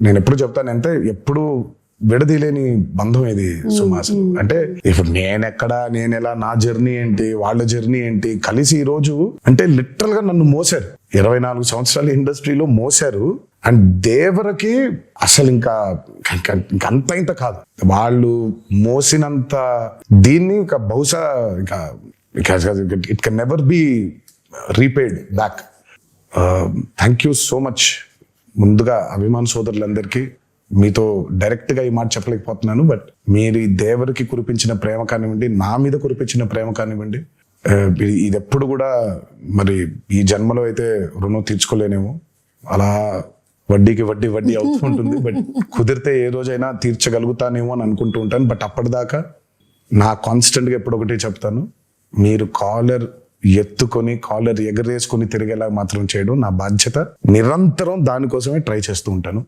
నేను ఎప్పుడు చెప్తానంటే ఎప్పుడు విడదీలేని బంధం ఇది సుమాస్. అంటే ఇప్పుడు నేను ఎలా, నా జర్నీ ఏంటి, వాళ్ళ జర్నీ ఏంటి, కలిసి ఈ రోజు అంటే లిటరల్ గా నన్ను మోసారు. 24 సంవత్సరాల ఇండస్ట్రీలో మోసారు. అండ్ దేవరకి అసలు ఇంకా అంత ఇంత కాదు, వాళ్ళు మోసినంత దీన్ని ఇంకా బహుశా ఇంకా it can never be repaid back. Thank you so much. ముందుగా అభిమాన సోదరులందరికీ మీతో డైరెక్ట్ గా ఈ మాట చెప్పలేకపోతున్నాను, బట్ మీరు ఈ దేవరికి కురిపించిన ప్రేమ కానివ్వండి, నా మీద కురిపించిన ప్రేమ కానివ్వండి, ఇది ఎప్పుడు కూడా మరి ఈ జన్మలో అయితే రుణం తీర్చుకోలేనేమో. అలా వడ్డీకి వడ్డీ అవుతూ ఉంటుంది. బట్ కుదిరితే ఏ రోజైనా తీర్చగలుగుతానేమో అని అనుకుంటూ ఉంటాను. బట్ అప్పటిదాకా నా కాన్స్టెంట్ గా ఎప్పుడు ఒకటి చెప్తాను, మీరు కాలర్ ఎత్తుకొని కాలర్ ఎగరేసుకొని తిరిగేలా మాత్రం చేయడం నా బాధ్యత. నిరంతరం దానికోసమే ట్రై చేస్తూ ఉంటాను.